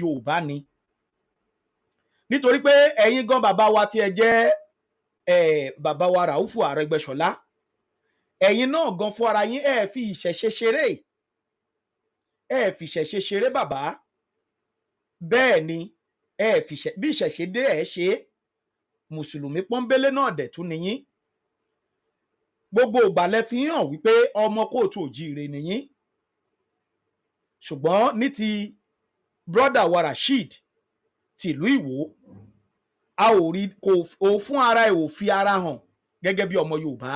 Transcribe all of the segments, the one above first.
Yorùbá ni nítorí pé ẹ̀yin gan bàbá wa tí ẹ jẹ́ bàbá wa Ràúfù Arẹ́gbẹ́ṣọlá ẹ̀yin náà gan fún ara yín ẹ fi ìṣẹ̀ṣe ṣeré bàbá bẹ́ẹ̀ ni bí ìṣẹ̀ṣe dé ẹ ṣe mùsùlùmí pọ́nbélé náà dẹ̀ tún nìyín gbogbo ìgbà lẹ fi hàn wípé ọmọ kóòtù òjíire nìyín ṣùgbọ́n ní ti brọ́dà wa Rasheed tìlú Ìwó a ò rí kò fún ara ẹ̀ ò fi ara hàn gẹ́gẹ́ bí ọmọ Yorùbá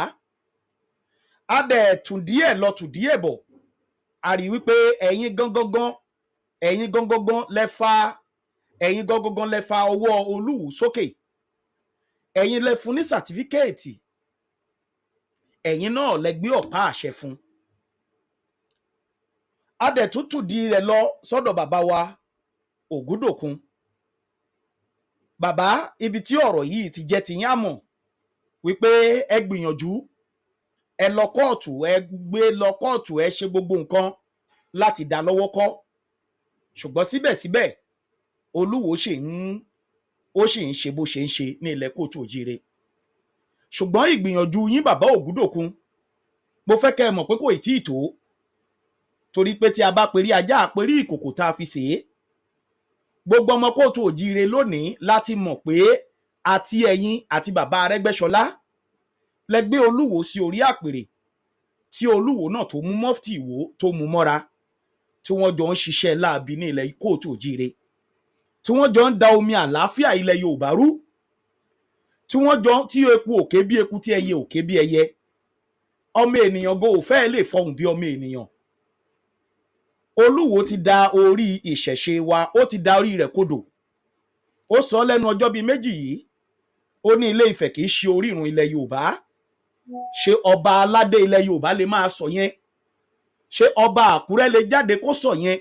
a dẹ̀ tún díẹ̀ lọ tún díẹ̀ bọ̀ a rí wípé ẹ̀yin gangan lẹ fa ọwọ́ Olúwo sókè ẹ̀yin lẹ fún ní sàtífíkẹ́ẹ̀tì ẹ̀yin náà lẹ gbé ọ̀pá àṣẹ fún a dẹ̀ tún tún di rẹ̀ lọ sọ́dọ̀ bàbá wa Ògúndòkun bàbá ibi tí ọ̀rọ̀ yìí ti jẹ́ ti yín àmọ̀ wípé ẹ gbìyànjú ẹ lọ kóòtù ẹ gbé lọ kóòtù ẹ ṣe gbogbo nǹkan láti dá lọ́wọ́ kọ́ ṣùgbọ́n síbẹ̀síbẹ̀ Olúwo ṣì ń ṣe bó ṣe ń ṣe ní ilẹ̀ kóòtù òjíire ṣùgbọ́n ìgbìyànjú yín bàbá Ògúndòkun mo fẹ́ kẹ́ ẹ mọ̀ pé kò tí ì tó torí pé tí a bá perí ajá àperí ìkòkò tá a fi sè é gbogbo ọmọ kóòtù òjíire lónìí láti mọ̀ pé àti ẹ̀yin àti bàbá Arẹ́gbẹ́ṣọlá lẹ gbé Olúwo sí orí àpèrè tí Olúwo náà tó mú mọ́fìtì Ìwó tó mú mọ́ra tí wọ́n jọ ń ṣiṣẹ́ láabi ní ilẹ̀ kóòtù òjíire tí wọ́n jọ ń da omi àlàáfíà ilẹ̀ Yorùbá rú tí eku òkè bí eku tí ẹyẹ òkè bí ẹyẹ ọmọ ènìyàn go ò fẹ́ lè fọhùn bí ọmọ ènìyàn Olúwo ti da orí ìṣẹ̀ṣe wa ó ti da orí rẹ̀ kodò ó sọ lẹ́nu ọjọ́ bíi méjì yìí ó ní Ilé Ifẹ̀ kì í ṣe orírun ilẹ̀ Yorùbá ṣé ọba aládé ilẹ̀ Yorùbá lè máa sọ yẹn ṣé ọba Àkúrẹ́ lè jáde kó sọ yẹn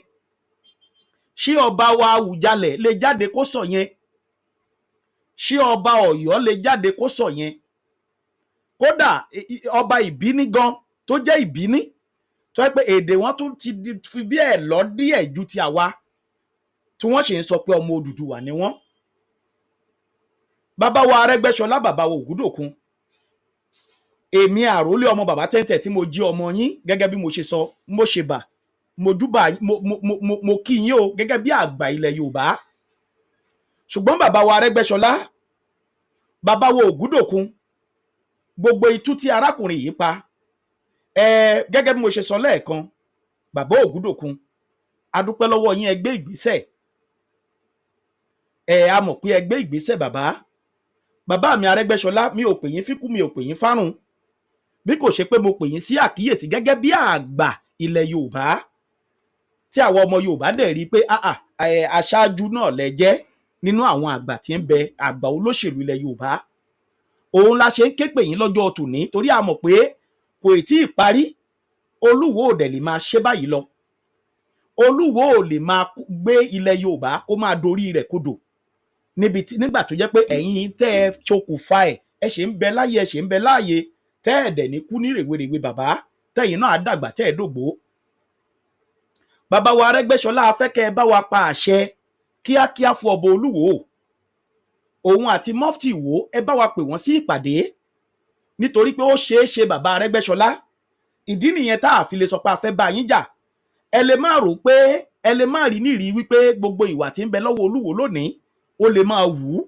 ṣé ọba wa Àwùjalẹ̀ lè jáde kó sọ yẹn ṣé ọba Ọ̀yọ́ lè jáde kó sọ yẹn kódà ọba Ìbíní gan tó jẹ́ Ìbíní tó yẹ pé èdè wọn tún ti fi bí ẹ̀ lọ díẹ̀ ju ti àwa tí wọ́n sì ń sọ pé ọmọ Odùduwà ni wọ́n bàbá wa Arẹ́gbẹ́ṣọlá bàbá wa Ògúndòkun èmi àrólé ọmọ bàbá tẹ́ntẹ́ tí mo jí ọmọ yín gẹ́gẹ́ bí mo ṣe sọ mo ṣe bà mo júbà mo kí yín o gẹ́gẹ́ bí àgbà ilẹ̀ Yorùbá ṣùgbọ́n bàbá wa Arẹ́gbẹ́ṣọlá bàbá wa Ògúndòkun gbogbo itú tí arákùnrin yìí pa gẹ́gẹ́ bí mo ṣe sọ lẹ́ẹ̀kan bàbá Ògúndòkun a dúpẹ́ lọ́wọ́ yín ẹ gbé ìgbésẹ̀ a mọ̀ pé ẹ gbé ìgbésẹ̀ bàbá mi Arẹ́gbẹ́ṣọlá mi ò pè yín fíkú mi ò pè yín fárùn bí kò ṣe pé mo pè yín sí àkíyèsí gẹ́gẹ́ bí àgbà ilẹ̀ Yorùbá tí àwọn ọmọ Yorùbá dẹ̀ rí pé aṣáájú náà lẹ jẹ́ nínú àwọn àgbà tí ń bẹ àgbà olóṣèlú ilẹ̀ Yorùbá òun la ṣe ń ké pè yín lọ́jọ́ tòní torí a mọ̀ pé kò tí ì parí Olúwo ò dẹ̀ lè máa ṣe báyìí lọ Olúwo ò lè máa gbé ilẹ̀ Yorùbá kó máa dorí rẹ̀ kodò nígbà tó jẹ́ pé ẹ̀yin tẹ́ ẹ ṣokùnfà ẹ ṣe ń bẹ láyé ẹ ṣe ń bẹ láàyè tẹ́ ẹ̀ dẹ̀ ní kú ní rèwerèwe bàbá tẹ́yìn náà á dàgbà tẹ́ ẹ̀ dògbó bàbá wa Arẹ́gbẹ́ṣọlá afẹ́kẹ́ ẹ bá wa pa àṣẹ kíákíá fún ọba Olúwo òun àti mọ́fìtì Ìwó ẹ bá wa pè wọ́n sí ìpàdé nítorí pé ó ṣeé ṣe bàbá Arẹ́gbẹ́ṣọlá ìdí nìyẹn tá a fi lè sọ pé a fẹ́ bá yín jà ẹ lè má rò pé ẹ lè má rí nírìí wípé gbogbo ìwà tí ń bẹ lọ́wọ́ Olúwo lónìí ó lè máa wù ú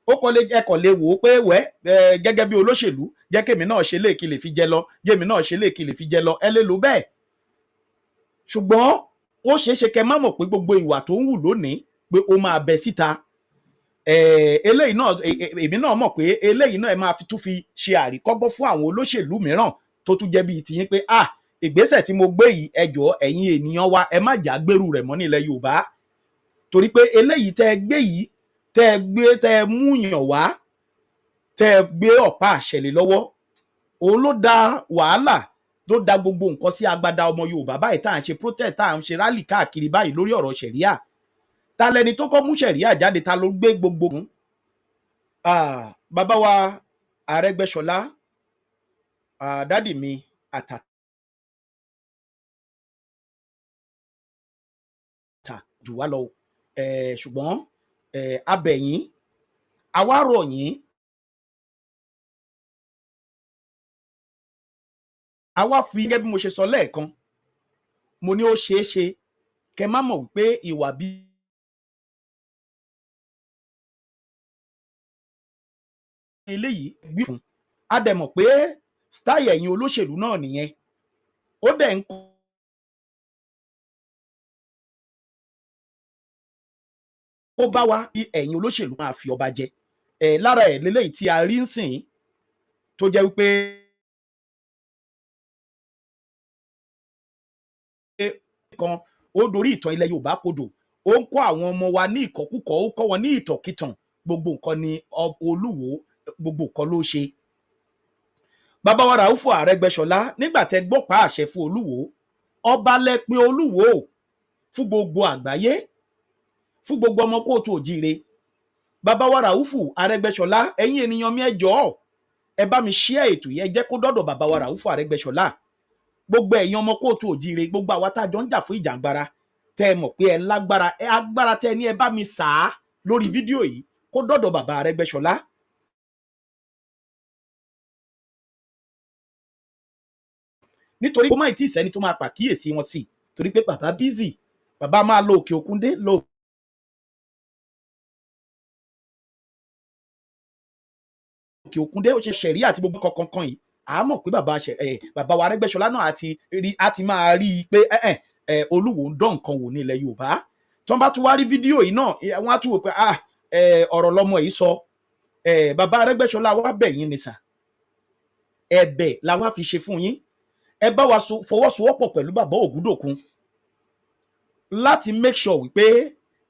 ẹ kàn lè wò ó pé gẹ́gẹ́ bí olóṣèlú jẹ́ kémi náà ṣe léèkì lè fi jẹ lọ jẹ́mi náà ṣe léèkì lè fi jẹ lọ ẹ lè lò bẹ́ẹ̀ ṣùgbọ́n ó ṣeé ṣe kẹ́ má mọ̀ pé gbogbo ìwà tó ń wù lónìí pé ó máa bẹ síta eléyìí náà èmi náà mọ̀ pé eléyìí náà ẹ máa tún fi ṣe àríkọ́gbọ́n fún àwọn olóṣèlú mìíràn tó tún jẹ́ bíi tiyín pé ìgbésẹ̀ tí mo gbé yìí ẹ jọ̀ọ́ ẹ̀yin ènìyàn wa ẹ má jà gbèrú rẹ̀ mọ́ nílẹ̀ Yorùbá torí pé eléyìí tẹ́ ẹ gbé yìí tẹ́ ẹ mú yàn wá tẹ́ ẹ gbé ọ̀pá àṣẹ lé lọ́wọ́ òun ló da wàhálà ló da gbogbo nǹkan sí agbada ọmọ Yorùbá báyìí tá à ń ṣe protest tá à ń ṣe rally káàkiri báyìí lórí ọ̀rọ̀ ṣẹ̀ríà ta lẹni tó kọ́ mú ṣẹ̀ríà jáde ta ló gbé gbogbo bàbá wa Arẹ́gbẹ́ṣọlá dádì mi àtàtà jù wá lọ ṣùgbọ́n abẹ̀yìn àwa rọ̀ yín àwa fi gẹ́gẹ́ bí mo ṣe sọ lẹ́ẹ̀kan mo ní ó ṣeé ṣe kẹ́ má mọ̀ wípé ìwà bí eléyìí gbé fún a dẹ̀ mọ̀ pé style ẹ̀yin olóṣèlú náà nìyẹn ó dẹ̀ ń kó bá wa ẹ̀yin olóṣèlú máa fi ọba jẹ lára ẹ̀ lélẹ́yìí tí a rí ń sìn tó jẹ́ wípé kan ó dorí ìtàn ilẹ̀ Yorùbá kodò ó ń kọ́ àwọn ọmọ wa ní ìkọ́kúkọ̀ ó kọ́ wọn ní ìtànkìtàn gbogbo nǹkan ni Olúwo gbogbo nǹkan ló ṣe. Bàbá wa Ràúfù Àrẹ́gbẹ́ṣọlá nígbà tẹ́ gbọ́pàá àṣẹ fún Olúwo ọba lẹ pé Olúwo fún gbogbo àgbáyé fún gbogbo ọmọ kóòtù òjíire. Bàbá wa Ràúfù Àrẹ́gbẹ́ṣọlá ẹ̀yin ènìyàn mi ẹ jọ̀ọ́ ẹ bá mi share ètò yẹn jẹ́ kó dọ́dọ̀ bàbá wa Ràúfù Àrẹ́gbẹ́ṣọlá gbogbo ẹ̀yin ọmọ kóòtù òjíire gbogbo àwa tá a jọ ń jà fún ìjàngbara tẹ́ ẹ mọ̀ pé ẹ lágbára ẹ agbára tẹ́ ẹ ní ẹ bá mi sà á lórí fídíò yìí kó dọ́dọ̀ bàbá Àrẹ́gbẹ́ṣọlá. Nítorí kó má tí ì sẹ́ni tó máa pàkíyèsí wọn sí torí pé bàbá bízì bàbá máa lo òkè òkun dé lo òkè òkun dé ó ṣe ṣẹ̀rí àti gbogbo kankan yìí a mọ̀ pé bàbá wa Arẹ́gbẹ́ṣọlá náà àti máa rí i pé Olúwo ń dán nǹkan wò ní ilẹ̀ Yorùbá tí wọ́n bá tún wá rí fídíò yìí náà wọ́n á tún wò pé ọ̀rọ̀ lọmọ yìí sọ bàbá Arẹ́gbẹ́ṣọlá wá bẹ̀ yín ni sà ẹ̀bẹ̀ la wá fi ṣe fún yín ẹ bá wa fọwọ́sowọ́pọ̀ pẹ̀lú bàbá Ògúndòkun láti make sure wípé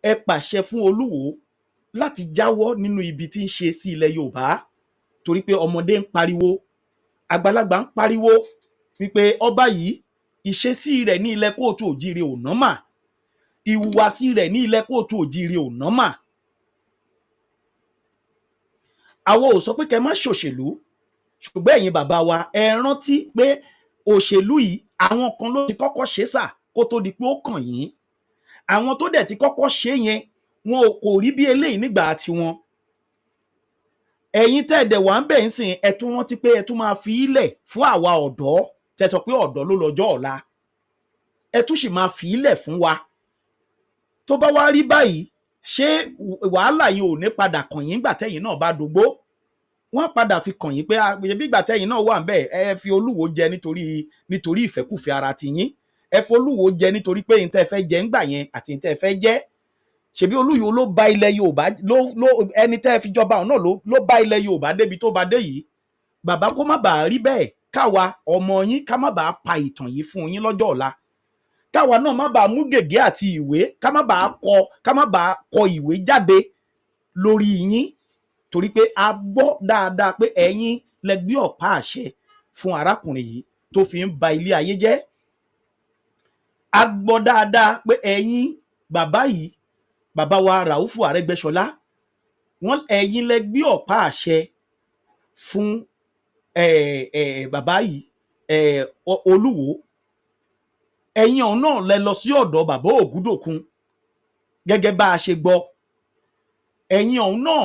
ẹ pàṣẹ fún Olúwo láti jáwọ́ nínú ibi tí ń ṣe sí ilẹ̀ Yorùbá torí pé ọmọdé ń pariwo àgbàlagbà ń pariwo wípé ọba yìí ìṣesí rẹ̀ ní ilẹ̀ kóòtù òjíire ò nọ́mà ìhùwàsí rẹ̀ ní ilẹ̀ kóòtù òjíire ò nọ́mà. àwọn ò sọ pé kẹ́ má ṣòṣèlú ṣùgbọ́n ẹ̀yin bàbá wa ẹ rántí pé òṣèlú yìí àwọn kan ló ti kọ́kọ́ ṣe sà kó tó di pé ó kàn yín àwọn tó dẹ̀ ti kọ́kọ́ ṣe yẹn wọn kò rí bí eléyìí nígbà tiwọn ẹ̀yin tẹ́ ẹ̀dẹ̀ wà ń bẹ̀ ń sìn ẹ tún rántí pé ẹ tún máa fi ilẹ̀ fún àwa ọ̀dọ́ tẹ́ sọ pé ọ̀dọ́ ló lọ́jọ́ ọ̀la ẹ tún sì máa fi ilẹ̀ fún wa tó bá wá rí báyìí ṣé wàhálà yìí ò ní padà kàn yín gbà tẹ́yìn náà bá dógbó wọ́n padà fi kàn yín pé bí ìgbà tẹ́yìn náà wà ń bẹ̀ ẹ fi Olúwo jẹ nítorí ìfẹ́kùfẹ́ ara ti yín ẹ fi Olúwo jẹ nítorí pé n tẹ́ fẹ́ jẹ ńgbà yẹn àti n tẹ́ fẹ́ jẹ ṣebí Olúwo ló bá ilẹ̀ Yorùbá ẹni tẹ́ fi jọba ọ̀hún náà ló bá ilẹ̀ Yorùbá débi tó bá dé yìí bàbá kó má bàa rí bẹ́ẹ̀ káwa ọmọ yín ká má bàa pa ìtàn yìí fún yín lọ́jọ́ ọ̀la káwa náà má bàa mú gègé àti ìwé ká má bàa kọ ìwé jáde lórí yín torí pé a gbọ́ dáadáa pé ẹ̀yin lẹ gbé ọ̀pá àṣẹ fún arákùnrin yìí tó fi ń ba ilé ayé jẹ́ a gbọ́ dáadáa pé ẹ̀yin bàbá yìí bàbá wa Ràúfù Àrẹ́gbẹ́ṣọlá wọ́n ẹ̀yin lẹ gbé ọ̀pá àṣẹ fún bàbá yìí Olúwo ẹ̀yin ọ̀hún náà lẹ lọ sí ọ̀dọ̀ bàbá Ògúndòkun gẹ́gẹ́ bá a ṣe gbọ́ ẹ̀yin ọ̀hún náà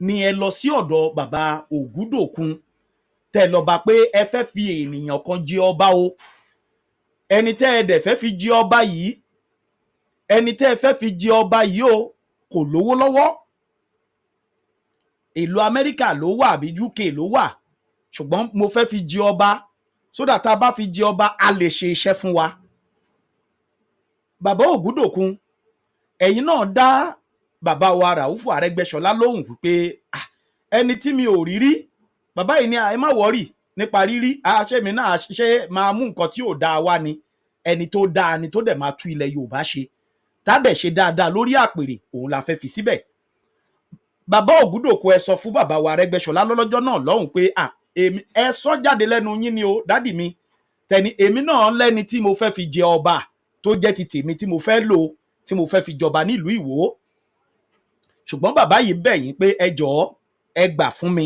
ni ẹ lọ sí ọ̀dọ̀ bàbá Ògúndòkun tẹ́ lọ bá pé ẹ fẹ́ fi ènìyàn kan jẹ ọba o ẹni tẹ́ ẹ dẹ̀ fẹ́ fi jẹ ọba yìí ẹni tẹ́ ẹ fẹ́ fi jẹ ọba yìí o kò lówó lọ́wọ́ ìlú Amẹ́ríkà ló wà àbí UK ló wà ṣùgbọ́n mo fẹ́ fi jẹ ọba sódà tá a bá fi jẹ ọba a lè ṣe iṣẹ́ fún wa bàbá Ògúndòkun ẹ̀yin náà dá bàbá wa Ràúfù Àrẹ́gbẹ́ṣọlá lóhùn pé ẹni tí mi ò rí rí bàbá yìí ni ẹ má wọ́rì nípa rírí àṣẹmi náà ṣe máa mú nǹkan tí ò dáa wá ni ẹni tó dáa ni tó dẹ̀ máa tú ilẹ̀ Yorùbá ṣe tá dẹ̀ ṣe dáadáa lórí àpèrè òun la fẹ́ fi síbẹ̀ bàbá Ògúndòkun ẹ sọ fún bàbá wa Àrẹ́gbẹ́ṣọlá lọ́lọ́jọ́ náà lọ́hùn pé ẹ sọ jáde lẹ́nu yín ni o dádì mi tẹni èmi náà lẹ́ni tí mo fẹ́ fi jẹ ọba tó jẹ́ ti tèmi tí mo fẹ́ lò tí mo fẹ́ fi jọba nílùú Ìwó ṣùgbọ́n bàbá yìí bẹ̀ yín pé ẹ jọ̀ọ́ ẹ gbà fún mi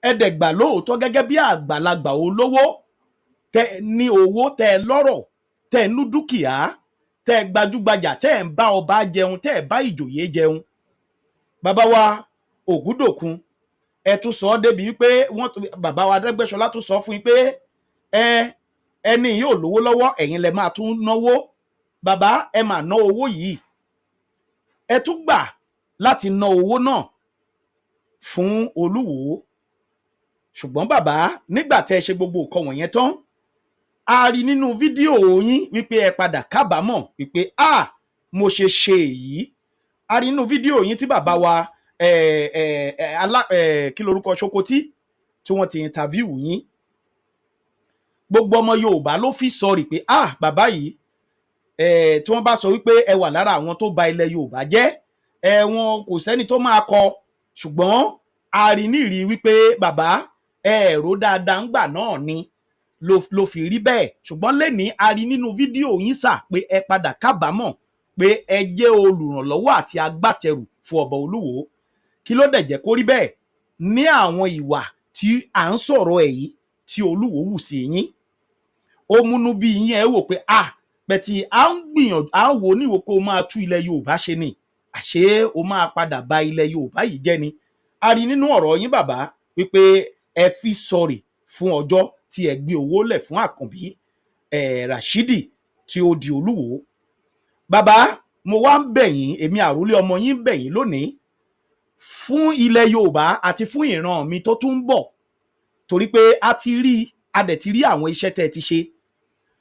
ẹ dẹ̀ gbà lóòótọ́ gẹ́gẹ́ bí àgbàlagbà olówó tẹ ní owó tẹ lọ́rọ̀ tẹ nú dúkìá tẹ́ ẹ gbajúgbajà tẹ́ ẹ ń bá ọba jẹun tẹ́ ẹ bá ìjòyè jẹun. Bàbá wa Ògúndòkun ẹ tún sọ ọ́ débi wípé bàbá wa Arẹ́gbẹ́ṣọlá tún sọ fún yín pé ẹni yóò lówó lọ́wọ́ ẹ̀yin lẹ máa tún náwó. Bàbá ẹ máa ná owó yìí, ẹ tún gbà láti ná owó náà fún Olúwo. Ṣùgbọ́n bàbá nígbà tẹ́ ẹ ṣe gbogbo nǹkan wọ̀nyẹn tán, a rí nínú fídíò yín wípé ẹ padà kábàámọ̀ wípé mo ṣe èyí. A rí nínú fídíò yín tí bàbá wa kí lorúkọ Ṣókótì tí wọ́n ti interview yín. Gbogbo ọmọ Yorùbá ló fi sọrí pé bàbá yìí tí wọ́n bá sọ wípé ẹ wà lára àwọn tó ba ilẹ̀ Yorùbá jẹ́, wọn kò sẹ́ni tó máa kọ. Ṣùgbọ́n a rí nírí wípé bàbá ẹ̀rọ dáadáa ń gbà náà ni ló fi rí bẹ́ẹ̀. Ṣùgbọ́n lẹ́ni a rí nínú fídíò yín sà pé ẹ padà kábàámọ̀ pé ẹ jẹ́ olùrànlọ́wọ́ àti agbátẹrù fún ọba Olúwo. Kí ló dẹ̀ jẹ́ kó rí bẹ́ẹ̀? Ní àwọn ìwà tí à ń sọ̀rọ̀ ẹ̀ yìí tí Olúwo wù sí yín, ó múnú bí yín ẹ wò pé bẹ̀tì à ń gbìyànjú à ń wò níwò pé o máa tú ilẹ̀ Yorùbá ṣe ni, àṣé o máa padà bà ilẹ̀ Yorùbá yìí jẹ́ ni. A rí nínú ọ̀rọ̀ yín bàbá wípé ẹ fi sọ̀rì fún ọjọ́ tí ẹ gbé owó lẹ̀ fún Àkànbí Ràṣídì tí ó di Olúwo. Bàbá mo wá ń bẹ̀ yín, èmi àrólé ọmọ yín bẹ̀ yín lónìí fún ilẹ̀ Yorùbá àti fún ìran mi tó tún ń bọ̀, torí pé a dẹ̀ ti rí àwọn iṣẹ́ tẹ́ ẹ ti ṣe.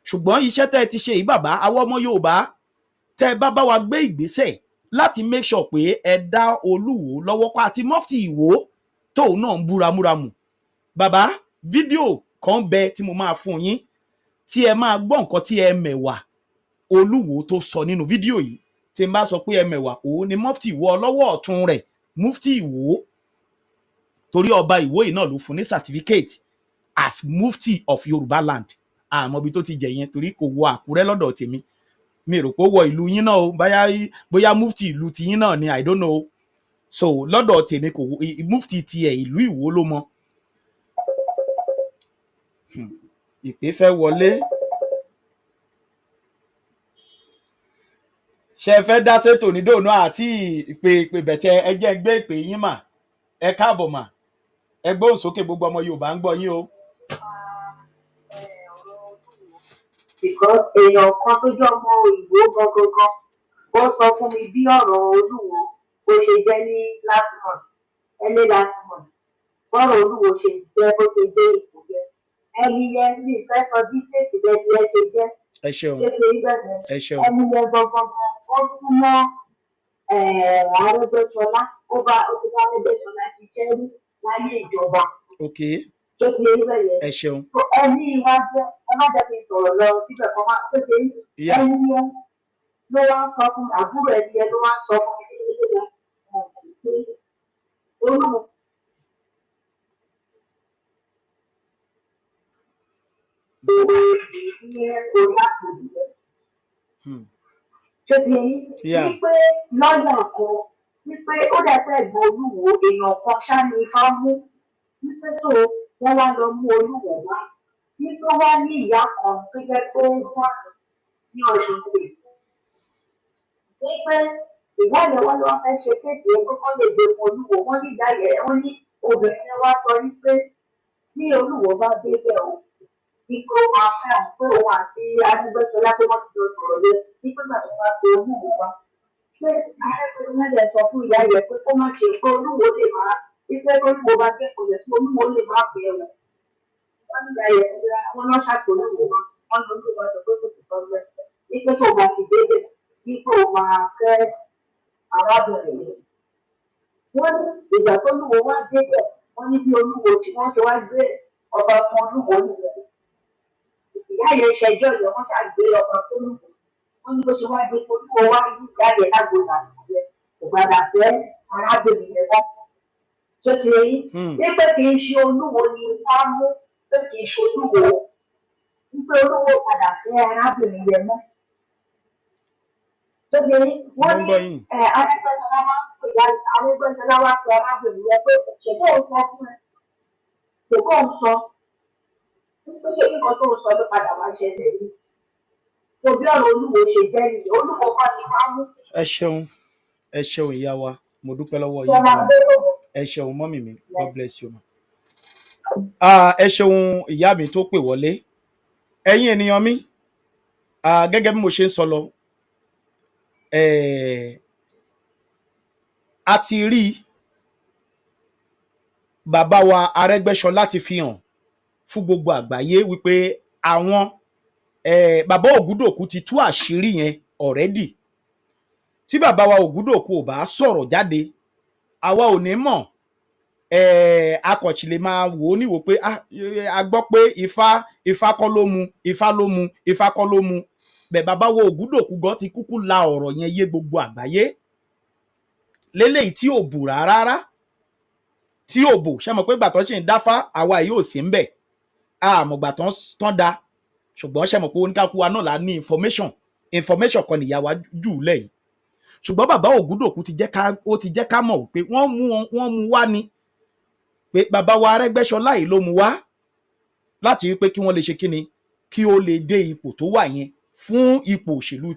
Ṣùgbọ́n iṣẹ́ tẹ́ ẹ ti ṣe yìí bàbá, àwọn ọmọ Yorùbá tẹ́ ẹ bá wa gbé ìgbésẹ̀ láti make sure pé ẹ dá Olúwo lọ́wọ́ pa àti Mufti Ìwó tóun náà ń búra múramù. Bàbá fídíò kan bẹ tí mo máa fún yín tí ẹ máa gbọ́ nǹkan tí ẹ mẹ̀wà Olúwo tó sọ nínú fídíò yìí. Tí n bá sọ pé ẹ mẹ̀wà, òun ni Mufti Ìwó ọlọ́wọ́ ọ̀tún rẹ̀, Mufti Ìwó, torí ọba Ìwó yìí náà ló fún ní certificate as Mufti of Yorùbá land. Àmọ́ bí tó ti jẹ yẹn torí kò wọ Àkúrẹ́ lọ́dọ̀ tèmi, mi rò pé ó wọ ìlú yín náà o, bóyá Mufti ìlú ti yín náà ni, I don't know. So lọ́dọ̀ tèmi kò Mufti tiẹ̀ ìlú Ìwó ló mọ. Ìpè fẹ́ wọlé. Ṣé fẹ́ dá sétò ní dòònà àti ìpè bẹ̀tẹ̀ ẹ jẹ́ gbé ìpè yín mà. Ẹ káàbọ̀ mà. Ẹ gbóhùn sókè, gbogbo ọmọ Yorùbá ń gbọ́ yín o. Because èèyàn kan tó jọ ọmọ Ìwó gangan ó sọ fún mi bí ọ̀rọ̀ Olúwo bó ṣe jẹ́ ní last month bọ́rọ̀ Olúwo ṣe jẹ́ bó ṣe dé ipò jẹ́. Ẹni yẹn ní ìfẹ́ sọ bí ṣèṣì lẹ́bi ẹ ṣe jẹ́. Ẹ ṣeun. Ẹ ṣeun. Ẹni yẹn gangan ó súnmọ́ Arẹ́gbẹ́ṣọlá, ó ti bá Arẹ́gbẹ́ṣọlá ṣiṣẹ́ rí láyé ìjọba. Okay. Tó ti rí bẹ́ẹ̀ yẹn. Ẹ ṣeun. Ẹni wá jẹ́ ẹ má jẹ́ kí n sọ̀rọ̀ lọ síbẹ̀ kan máa tó ṣe ẹni yẹn ló wá ń sọ fún àbúrò ẹni yẹn ló wá ń sọ fún mi pé Olúwo. Ṣé ti wípé lọ́yà kan wípé ó dẹ́pẹ́ ẹ̀gbọ́n Olúwo èèyàn kan ṣáà ní ifá mú wípé tó wọ́n wá lọ mú Olúwo wá wípé wá ní ìyá kan tó jẹ́ pé ó wá ní Ọ̀ṣun pé wípé ìwádìí wọn ló wá fẹ́ ṣe kéèké ẹgbẹ́ kan lè gbé fún Olúwo. Wọ́n ní ìyá yẹn wọ́n ní obìnrin yẹn wá sọ wípé bí Olúwo bá débẹ̀ o wípé ó máa fẹ́ àwọn pé òun àti Arẹ́gbẹ́ṣọlá tó wọ́n ti jọ sọ̀rọ̀ lé wípé bàbá wa pe Olúwo wá. Ṣé Arẹ́gbẹ́ṣọlá lè sọ fún ìyá yẹn pé kó má ṣe pé Olúwo lè máa wípé Olúwo bá kẹ́kọ̀ọ́ yẹn sí Olúwo lè má pè é wọ̀. Wọ́n ní ìyá yẹn wọ́n lọ́ ṣàkólúwo wọn, wọ́n lọ sí ìwádìí pé kò sì tọ́ lẹ́ wípé tó bá ti débẹ̀ wípé ó máa fẹ́ arábìnrin yẹn. Wọ́n ní ìgbà tó Olúwo wá débẹ̀, wọ́n ní bí Olúwo tí wọ́n ṣe wá gbé ọba fún Olúwo nìyẹn. Ìyá yẹn ṣẹjọ́ yẹn wọ́n ṣàgbé ọba fún Olúwo. Wọ́n ní bó ṣe wá gbé Olúwo wá ní ìyá yẹn lágbóná yẹn kò gbàdá fẹ́ arábìnrin yẹn wọ́n. Ṣé ti rí wípé kì í ṣe Olúwo ni wọ́n mú pé kì í ṣe Olúwo wípé Olúwo padà fẹ́ arábìnrin yẹn mọ́. Ṣé ti rí wọ́n ní Arẹ́gbẹ́ṣọlá wá pé arábìnrin yẹn pé ṣèkó ń sọ fún ẹ ṣèkó ń sọ wípé ṣé kíkan tó ń sọ ló padà wá ṣẹlẹ̀ yìí tó bí ọ̀rọ̀ Olúwo ṣe jẹ́ nìyẹn Olúwo kọ́ ni wá mú. ẹ ṣeun ìyá wa mo dúpẹ́ lọ́wọ́ ṣé yín máa gan gbé lòbò. ẹ ṣeun mọ́mì mi God bless you ma. Ẹ ṣeun ìyá mi tó pè wọlé ẹ̀yin ènìyàn mi gẹ́gẹ́ bí mo ṣe ń sọ lọ a ti rí bàbá wa Arẹ́gbẹ́ṣọlá ti fi hàn fún gbogbo àgbáyé wípé àwọn bàbá Ògúndòkú ti tú àṣírí yẹn already tí bàbá wa Ògúndòkú ò bá sọ̀rọ̀ jáde àwa ò ní mọ̀ akọ̀chì lè máa wò ó níwò pé a gbọ́ pé ifá kọ́ ló mu ifá ló mu ifá kọ́ ló mu bẹ́ẹ̀ bàbá wa Ògúndòkú gan ti kúkú la ọ̀rọ̀ yẹn yé gbogbo àgbáyé léléyìí tí ò bù rárá tí ò bò ṣe mọ̀ pé gbàtọ́ ṣì ń dáfá àwa yìí ò sí ń bẹ̀ àmọ́ gbàtọ́ tán da ṣùgbọ́n ṣe mọ̀ pé oníkàkú wa náà la ní information kan nìyá wa jù lẹ́yìn ṣùgbọ́n bàbá Ògúndòkú ti jẹ́ ká mọ̀ pé wọ́n mú wá ni pé bàbá wa Arẹ́gbẹ́ṣọlá yìí ló mú wá láti rí pé kí wọ́n lè ṣe kíni kí ó lè dé ipò tó wà yẹn fún ipò òṣèlú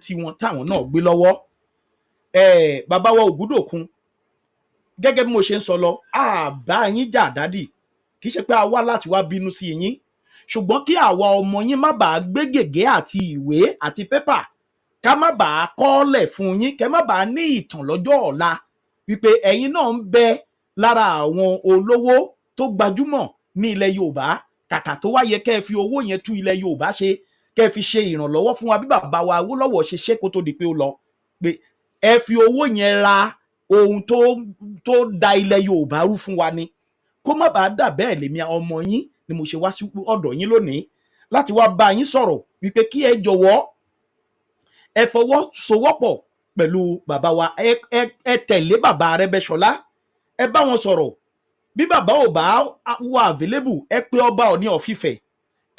táwọn náà gbé lọ́wọ́ bàbá wa Ògúndòkú gẹ́gẹ́ bí mo ṣe ń sọ lọ àbá yín jà dádì kì í ṣe pé a wá láti wá bínú sí yín ṣùgbọ́n kí àwa ọmọ yín má bàa gbé gègé àti ìwé àti pépà ká má bàa kọ́lẹ̀ fún yín kẹ́ má bàa ní ìtàn lọ́jọ́ ọ̀la wípé ẹ̀yin náà ń bẹ lára àwọn olówó tó gbajúmọ̀ ní ilẹ̀ Yorùbá kàkà tó wá yẹ kẹ́ ẹ fi owó yẹn tú ilẹ̀ Yorùbá ṣe kẹ́ ẹ fi ṣe ìrànlọ́wọ́ fún wa bí bàbá wa Awólọ́wọ̀ ṣe ṣe kó tó di pé ó lọ pé ẹ fi owó yẹn ra ohun tó da ilẹ̀ Yorùbá rú fún wa ni kó má bàa dà bẹ́ẹ̀ lèmi ọmọ yín ni mo ṣe wá sí ọ̀dọ̀ yín lónìí láti wá bá yín sọ̀rọ̀ wípé kí ẹ jọ̀wọ́ ẹ fọwọ́sowọ́pọ̀ pẹ̀lú bàbá wa ẹ tẹ̀lé bàbá Arẹ́gbẹ́ṣọlá ẹ bá wọn sọ̀rọ̀ bí bàbá ò bá wà available ẹ pé ọba Ọọ̀ni of Ifẹ̀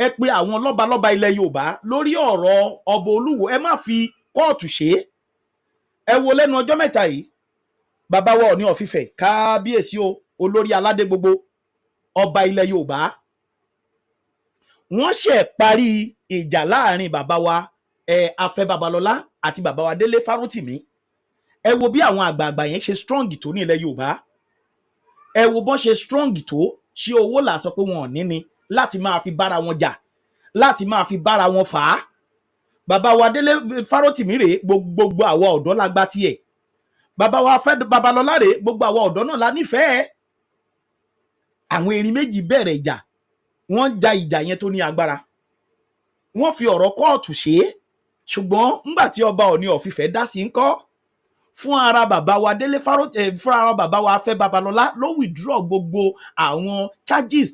ẹ pé àwọn lọ́balọ́ba ilẹ̀ Yorùbá lórí ọ̀rọ̀ ọba Olúwo ẹ má fi kóòtù ṣe ẹ wo lẹ́nu ọjọ́ mẹ́ta yìí bàbá wa Ọọ̀ni of Ifẹ̀ kábíyèsí o olórí aládé gbogbo ọba ilẹ̀ Yorùbá wọ́n ṣe parí ìjà láàrin bàbá wa Afẹ́ Babalọ́lá àti bàbá wa Délé Fárótìmí ẹ wo bí àwọn àgbààgbà yẹn ṣe strong tó ní ilẹ̀ Yorùbá ẹ wo bọ́n ṣe strong tó ṣe owó là sọ pé wọn ò ní ni láti máa fi bára wọn jà láti máa fi bára wọn fà á bàbá wa Délé Fárótìmí rèé gbogbo àwọn ọ̀dọ́ la gbá tiẹ̀ bàbá wa Afẹ́ Babalọ́lá rèé gbogbo àwọn ọ̀dọ́ náà la nífẹ̀ẹ́ àwọn erin méjì bẹ̀rẹ̀ ìjà wọ́n ja ìjà yẹn tó ní agbára wọ́n fi ọ̀rọ̀ kóòtù ṣe é ṣùgbọ́n ńgbà tí ọba Ọọ̀ni of Ifẹ̀ dá sí ńkọ́ fún ara bàbá wa Délé fún ara bàbá wa Afẹ́ Babalọ́lá ló withdraw gbogbo àwọn charges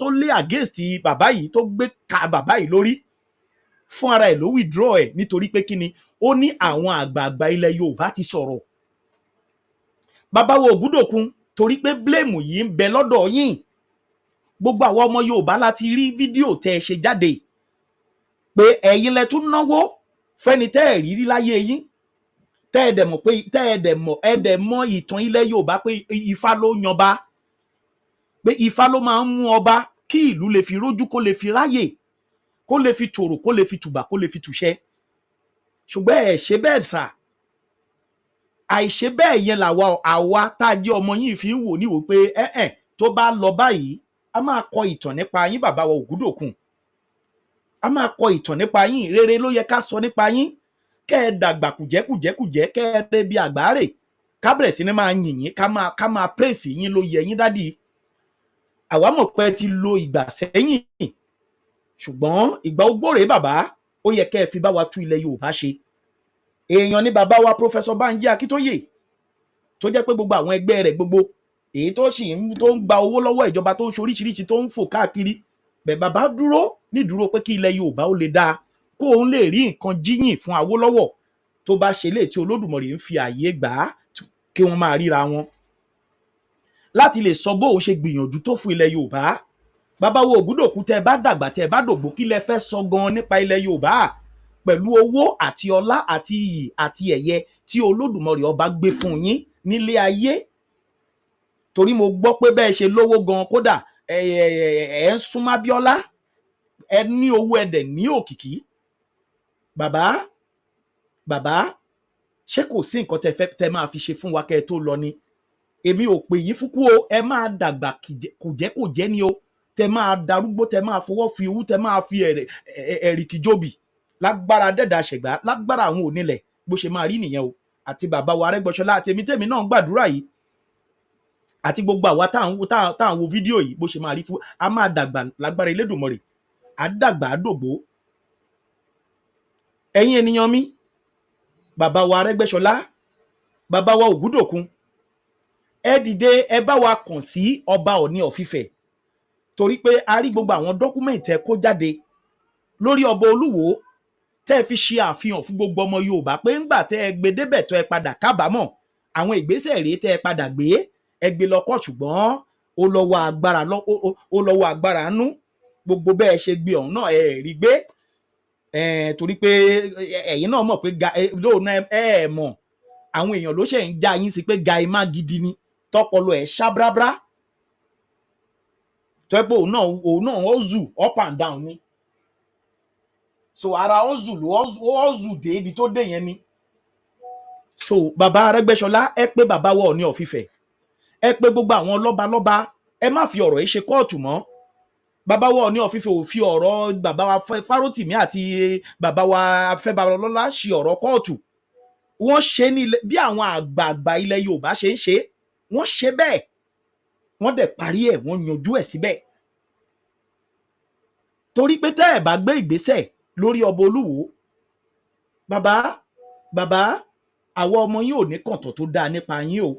tó lé against bàbá yìí tó gbé ka bàbá yìí lórí fún ara ẹ̀ ló withdraw ẹ̀ nítorí pé kíni ó ní àwọn àgbààgbà ilẹ̀ Yorùbá ti sọ̀rọ̀ bàbá wa Ògúndòkú torí pé blame yìí ń bẹ lọ́dọ̀ yín gbogbo àwọn ọmọ Yorùbá láti rí fídíò tẹ́ ẹ ṣe jáde pé ẹ̀yin lẹ tún náwó fẹ́ni tẹ́ ẹ̀ rírí láyé yín tẹ́ ẹ dẹ̀ mọ̀ pé ẹ dẹ̀ mọ̀ ìtàn ilẹ̀ Yorùbá pé Ifá ló yanba pé Ifá ló máa ń mú ọba kí ìlú lè fi rójú kó lè fi ráyè kó lè fi tòrò kó lè fi tùbà kó lè fi tùṣẹ́ ṣùgbọ́n ẹ ṣe bẹ́ẹ̀ sà àìṣe bẹ́ẹ̀ yẹn àwa tá a jẹ́ ọmọ yín fi ń wò níwò pé tó bá lọ báyìí a máa kọ ìtàn nípa yín bàbá wa Ògúndòkú a máa kọ ìtàn nípa yín rere ló yẹ ká sọ nípa yín kẹ́ ẹ dàgbà kùjẹ́kùjẹ́ kẹ́ ẹ dé bí àgbáre ká bẹ̀rẹ̀ sí ni máa yìn yín ká máa praise yín ló yẹ yín dádì àwa mọ̀ pé ti lo ìgbà sẹ́yìn ṣùgbọ́n ìgbà ogbóre bàbá ó yẹ kẹ́ ẹ fi bá wa tú ilẹ̀ Yorùbá ṣe èèyàn ní bàbá wa Professor Banji Akíntóyè tó jẹ́ pé gbogbo àwọn ẹgbẹ́ rẹ̀ gbogbo èyí tó ń gba owó lọ́wọ́ ìjọba tó ń ṣoríṣiríṣi tó ń fò káàkiri bẹ̀ bàbá dúró nídúró pé kí ilẹ̀ Yorùbá ó lè dáa kó òun lè rí nǹkan jíyìn fún Awólọ́wọ̀ tó bá ṣe lè tí Olódùmarè ń fi ààyè gbà á kí wọ́n máa ríra wọn láti lè sọ bó òun ṣe gbìyànjú tó fún ilẹ̀ Yorùbá bàbá wo Ògúndòkú tẹ́ bá dàgbà tẹ́ bá dògbò kí lẹ fẹ́ sọ gan nípa ilẹ̀ Yorùbá pẹ̀lú owó àti ọlá àti iyì àti ẹ̀yẹ tí Olódùmarè ọba gbé fún yín nílé ayé torí mo gbọ́ pé bẹ́ẹ̀ ṣe lówó gan kódà ẹ ń súnmọ́ Abíọ́lá ẹ ní owó ẹ dẹ̀ ní òkìkí bàbá ṣé kò sí nǹkan tẹ́ máa fi ṣe fún wa kẹ́ tó lọ ni èmi ò pè yín fúkú o ẹ máa dàgbà kò jẹ́ ni o tẹ́ máa darúgbó tẹ́ máa fọwọ́ fi owó tẹ́ máa fi ẹ̀rìkì jòbì lágbára dẹ́dà ṣẹ̀gbá lágbára àwọn onílẹ̀ bó ṣe máa rí nìyẹn o àti bàbá wa Arẹ́gbẹ́ṣọlá àti èmi tèmi náà ń gbàdúrà yìí àti gbogbo àwa tá à ń wo fídíò yìí bó ṣe máa rí fún a máa dàgbà lágbára Elédùmarè á dàgbà á dògbó. Ẹ̀yin ènìyàn mi bàbá wa Arẹ́gbẹ́ṣọlá bàbá wa Ògúndòkun ẹ dìde ẹ bá wa kàn sí ọba Ọọ̀ni of Ifẹ̀ torí pé a rí gbogbo àwọn dọ́kúmẹ̀ntì ẹ kó jáde lórí ọba Olúwo tẹ́ ẹ fi ṣe àfihàn fún gbogbo ọmọ Yorùbá pé ńgbà tẹ́ ẹ gbé débẹ̀ tó ẹ padà kábàámọ̀ àwọn ìgbésẹ̀ rèé tẹ́ ẹ padà gbé ẹ gbé lọ́kọ̀ ṣùgbọ́n ó lọ́wọ́ agbára nú gbogbo bẹ́ẹ̀ ṣe gbé ọ̀hún náà ẹ rí gbé torí pé ẹ̀yin náà mọ̀ pé lóòóná ẹ mọ̀ àwọn èèyàn ló ṣe ń já yín sí pé Gai Mágidi ni tọpọlọ ẹ̀ ṣábrábrá tó ẹ pé òun náà ó zù up and down ni so ara ó zù dé ibi tó dé yẹn ni so bàbá Arẹ́gbẹ́ṣọlá ẹ pé bàbá wa Ọọ̀ni of Ifẹ̀ ẹ pé gbogbo àwọn lọ́balọ́ba ẹ má fi ọ̀rọ̀ yìí ṣe kóòtù mọ́ bàbá wa Ọọ̀ni of Ifẹ̀ ò fi ọ̀rọ̀ bàbá wa Fárótìmí àti bàbá wa Afẹ́ Babalọ́lá ṣe ọ̀rọ̀ kóòtù wọ́n ṣe ní bí àwọn àgbààgbà ilẹ̀ Yorùbá ṣe ń ṣe wọ́n ṣe bẹ́ẹ̀ wọ́n dẹ̀ parí ẹ̀ wọ́n yanjú ẹ̀ síbẹ̀ torí pé tẹ́ ẹ̀ bá gbé ìgbésẹ̀ lórí ọba Olúwo bàbá àwọn ọmọ yín ò ní kọ̀tọ̀ tó dáa nípa yín o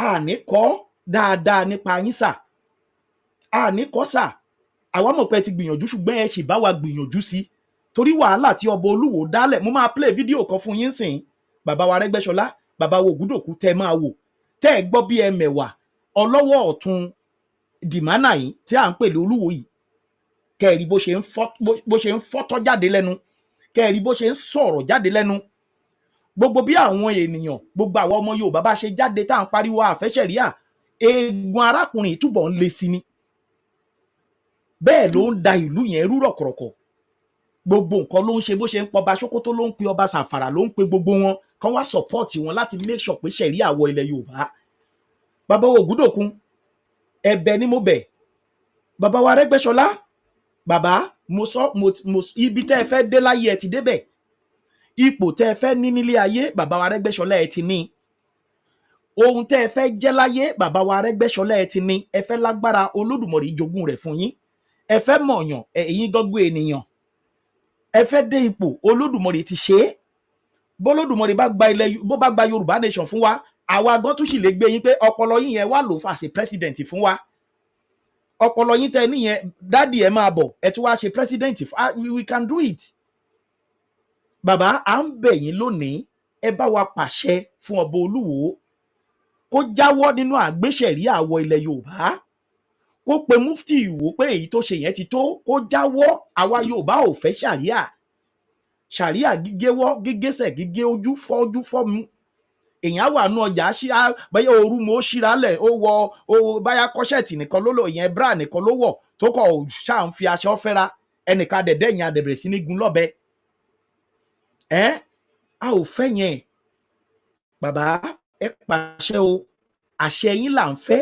àní kọ́ dáadáa nípa yín sà àní kọ́ sà àwa mọ̀ pé ẹ ti gbìyànjú ṣùgbọ́n ẹ sì bá wa gbìyànjú sí torí wàhálà tí ọba Olúwo dálẹ̀ mo máa play fídíò kan fún yín sìn bàbá wa Arẹ́gbẹ́ṣọlá bàbá wa Ògúndòkun tẹ́ máa wò tẹ́ ẹ gbọ́ bí ẹ mẹ̀wà ọlọ́wọ́ ọ̀tún dìmánà yìí tí à ń pè ní Olúwo yìí kẹ́ẹ̀rí bó ṣe ń fọ́tọ́ jáde lẹ́nu kẹ́ẹ̀rí bó ṣe ń sọ̀rọ̀ jáde lẹ́nu gbogbo bí àwọn ènìyàn gbogbo àwọn ọmọ Yorùbá bá ṣe jáde tá à ń pariwo àfẹ́ṣẹ̀ríà eegun arákùnrin túbọ̀ ń le sí ni bẹ́ẹ̀ ló ń da ìlú yẹn rú rọ̀kọ̀rọ̀kọ̀ gbogbo nǹkan ló ń ṣe bó ṣe ń pọba Sókótó ló ń pe ọba Sàfàrà ló ń pe gbogbo wọn kán wá sọpọ́ọ̀tì wọn láti make sure pé ṣẹ̀ríà wọ ilẹ̀ Yorùbá bàbá wa Ògúndòkun ẹ̀bẹ̀ ni mo bẹ̀ bàbá wa Arẹ́gbẹ́ṣọlá bàbá mo ibi tẹ́ ẹ fẹ́ dé láyé ẹ ti débẹ̀ ipò tẹ́ ẹ fẹ́ ní nílé ayé bàbá wa Arẹ́gbẹ́ṣọlá ẹ ti ní ohun tẹ́ ẹ fẹ́ jẹ́ láyé bàbá wa Arẹ́gbẹ́ṣọlá ẹ ti ní ẹ fẹ́ lágbára Olódùmarè jogún rẹ̀ fún yín ẹ fẹ́ mọ̀yàn ẹ̀yin gọ́gbó ènìyàn ẹ fẹ́ dé ipò Olódùmarè ti ṣe é bólódùmarè bó bá gba Yorùbá nation fún wa àwa gan tún sì lè gbé yín pé ọpọlọ yín yẹn wà lò fà ṣe president fún wa ọpọlọ yín tẹ níyẹn dádì ẹ máa bọ̀ ẹ tún wá ṣe president we can do it bàbá à ń bẹ̀ yín lónìí ẹ bá wa pàṣẹ fún ọba Olúwo kó jáwọ́ nínú àgbéṣẹ̀ríà wọ ilẹ̀ Yorùbá kó pe mufti Ìwó pé èyí tó ṣe yẹn ti tó kó jáwọ́ àwa Yorùbá ò fẹ́ ṣàríà gígéwọ́ gígésẹ̀ gígé ojú fọ́mú èèyàn wà nú ọjà báyà ooru mo ṣíra lẹ̀ ó báyà kọ́ṣẹ̀tì nìkan ló lò ìyẹn bra nìkan ló wọ̀ tó kọ̀ ṣáà ń fi aṣọ fẹ́ra ẹnìkan dẹ̀dẹ̀ yẹn àdẹ̀bẹ̀rẹ̀ sí ní gun lọ́bẹ a ò fẹ́ yẹn bàbá ẹ pàṣẹ o àṣẹ yín là ń fẹ́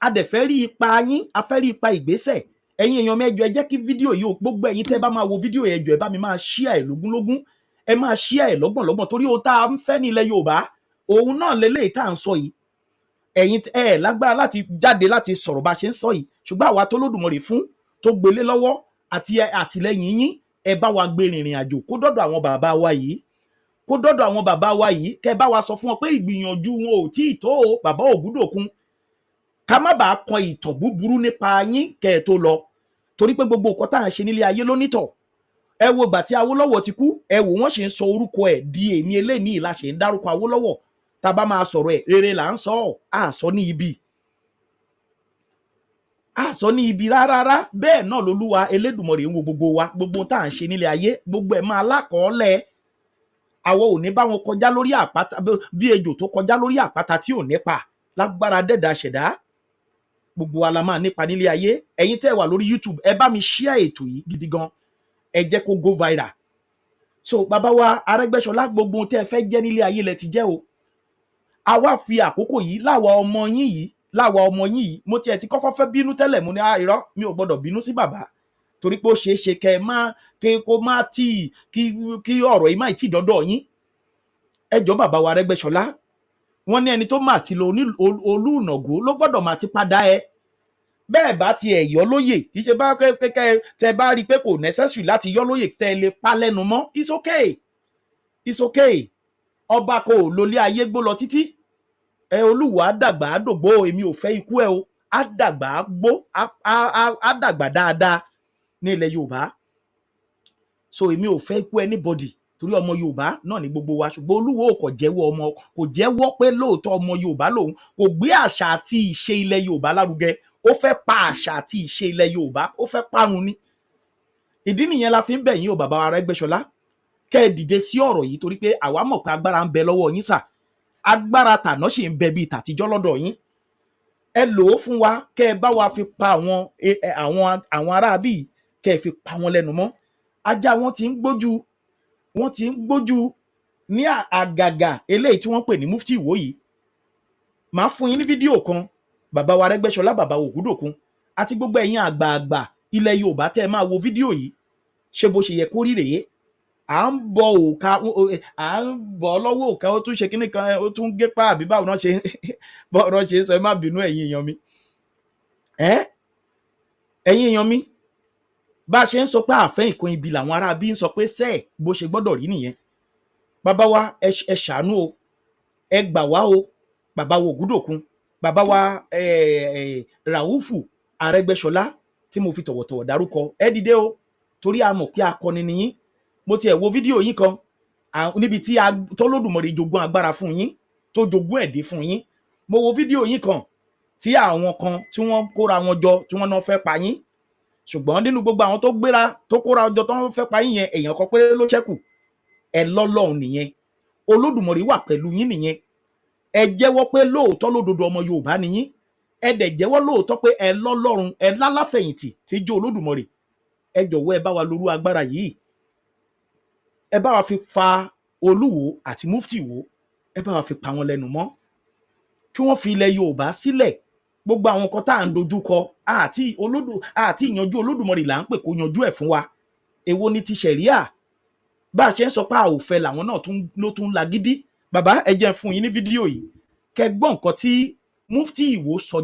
a dẹ̀ fẹ́ rí ipa yín a fẹ́ rí ipa ìgbésẹ̀ ẹ̀yin èèyàn mẹ́jọ ẹ jẹ́ kí fídíò yìí gbogbo ẹ̀yin tẹ́ bá máa wo fídíò yẹn jọ ẹ bá mi máa share ẹ̀ lógúnlógún ẹ máa share ẹ̀ lọ́gbọ̀nlọ́gbọ̀n torí ohun tá a ń fẹ́ ní ilẹ̀ Yorùbá òun náà lélẹ́yìí tá à ń sọ yìí ẹ̀yin lágbára láti jáde láti sọ̀rọ̀ bá ṣe ń sọ yìí ṣùgbọ́n àwa tó lódùmarè fún tó gbélé lọ́wọ́ àti àtìlẹ́yìn yín ẹ bá wa gbé rìnrìn àjò kó dọ́dọ̀ àwọn bàbá wa yìí kẹ́ bá wa sọ fún wọn pé ìgbìyànjú wọn ò tí ì tó bàbá Ògúndòkun ká má bàa kan ìtàn búburú nípa yín kẹ́ ẹ tó lọ torí pé gbogbo nǹkan tá à ń ṣe nílé ayé ló nítọ̀ ẹ wo ìgbà tí Awólọ́wọ̀ ti kú ẹ wò wọ́n ṣe ń sọ orúkọ ẹ̀ di èmi eléyìí la ṣe ń dárúkọ Awólọ́wọ̀ tá a bá máa sọ̀rọ̀ ẹ̀ rere là ń sọ à sọ ní ibi rárá bẹ́ẹ̀ náà lolúwa Elédùmarè ń wo gbogbo wa gbogbo tá à ń ṣe nílé ayé gbogbo ẹ̀ máa lákọọ́lẹ̀ àwọn ò ní bá wọn kọjá lórí àpáta bí ejò tó kọjá lórí àpáta tí ò nípa lágbára dẹ́dà ṣẹ̀dá gbogbo wa la máa nípa nílé ayé ẹ̀yin tẹ́ wà lórí YouTube ẹ bá mi share ètò yìí gidi gan ẹ jẹ́ kó go viral so bàbá wa Arẹ́gbẹ́ṣọlá, gbogbo ohun tẹ́ ẹ fẹ́ jẹ́ nílé ayé lẹ ti jẹ́ o. A wá fi àkókò yìí láwa ọmọ yín yìí mo tiẹ̀ ti kọ́kọ́ fẹ́ bínú tẹ́lẹ̀, mo ní irọ́, mi ò gbọ́dọ̀ bínú sí bàbá torí pé ó ṣeé ṣe kó má tí kí ọ̀rọ̀ yìí má tí dọ́dọ̀ yín. Ẹ jọ̀ọ́ bàbá wa Arẹ́gbẹ́ṣọlá, wọ́n ní ẹni tó mà ti lo olúùnàgó ló gbọ́dọ̀ mà ti padà ẹ. Bẹ́ẹ̀ bá ti ẹ̀ yọ́ lóyè, kì í ṣe bá tẹ bá rí i pé kò necessary láti yọ́ lóyè tẹ́ lè pa lẹ́nu mọ́, it's okay. Ọba kò lólé ayé gbó lọ títí. Olúwo á dàgbà á dògbó, èmi ò fẹ́ ikú ẹ o. Á dàgbà á gbó, á dàgbà dáadáa ní ilẹ̀ Yorùbá. So èmi ò fẹ́ ikú anybody torí ọmọ Yorùbá náà ní gbogbo wa, ṣùgbọ́n Olúwo kò jẹ́wọ́ pé lóòótọ́ ọmọ Yorùbá lòun, kò gbé àṣà àti ìṣe ilẹ̀ Yorùbá lárugẹ. Ó fẹ́ pa àṣà àti ìṣe ilẹ̀ Yorùbá, ó fẹ́ parun ni. Ìdí nìyẹn la fi ń bẹ̀ yín o bàbá wa Arẹ́gbẹ́ṣọlá, kẹ́ ẹ dìde sí ọ̀rọ̀ yìí torí pé àwa mọ̀ pé agbára ń bẹ lọ́wọ́ yín sà. Agbára tàná sì ń bẹ bíi tàtijọ́ lọ́dọ̀ yín. Ẹ lò ó fún wa, kẹ́ ẹ bá wa fi pa àwọn aráabí, kẹ́ ẹ fi pa wọn lẹ́nu mọ́. Ajá wọn ti ń gbójú ní àgàgà eléyìí tí wọ́n pè ní Mufti Ìwó yìí. Màá fún yín ní fídíò kan, bàbá wa Arẹ́gbẹ́ṣọlá, bàbá Ògúndòkun àti gbogbo ẹ̀yin àgbààgbà ilẹ̀ Yorùbá tẹ́ ẹ máa wo fídíò yìí. Ṣé bó ṣe yẹ kó rí rèé? À ń bọ òòka, à ń bọ lọ́wọ́ òòka, ó tún ṣe kíní kan, ó tún gé pa àbí báwo náà ṣe ń sọ, ẹ má bínú ẹ̀yin èèyàn mi. Ẹ̀yin èèyàn mi, bá a ṣe ń sọ pé àfẹ́ nǹkan ibi làwọn ará bí ń sọ pé sẹ́ẹ̀ bó ṣe gbọ́dọ̀ rí nìyẹn. Bàbá wa ẹ ṣàánú o, ẹ gbà wá o, bàbá wa Ògúndòkun, bàbá wa Ràúfù Arẹ́gbẹ́ṣọlá tí mo fi tọ̀wọ̀tọ̀wọ̀ dárúkọ, ẹ dìde o torí a mọ̀ pé akọni ni yín. Mo tiẹ̀ wo fídíò yín kan níbi tí Olódùmarè jogún agbára fún yín, tó jogún ẹ̀dẹ́ fún yín. Mo wo fídíò yín kan tí àwọn kan tí wọ́n kóra wọn jọ tí wọ́n náà fẹ́ pa yín, ṣùgbọ́n nínú gbogbo àwọn tó kóra ọjọ́ tó ń fẹ́ pa yín yẹn, èèyàn kan péré ló ṣẹ́kù. Ẹ lọ́lọ́run nìyẹn, Olódùmarè wà pẹ̀lú yín nìyẹn. Ẹ jẹ́wọ́ pé lóòótọ́ lódodo ọmọ Yorùbá ni yín. Ẹ dẹ̀ jẹ́wọ́ lóòótọ́ pé ẹ lọ́lọ́run, ẹ lálàfẹ̀yìntì tí jẹ́ Olódùmarè. Ẹ jọ̀wọ́ ẹ bá wa lórú agbára yìí. Ẹ bá wa fi fa Olúwo àti Mufti Ìwó, ẹ bá wa fi pa wọn lẹ́nu mọ́. Kí wọ́n fi ilẹ̀ Yorùbá sílẹ̀. Gbogbo àwọn nǹkan tá à ń dojú kọ àti ìyanjú Olódùmarè là ń pè kó yanjú ẹ̀ fún wa. Èwo ni ti ṣẹ̀ríà? Bá a ṣe ń sọ pé a ò fẹ́ làwọn náà ló tún lagídí. Bàbá ẹ jẹ́ fún yín ní fídíò yìí kẹ́ gbọ́ nǹkan tí Mufti Ìwó sọ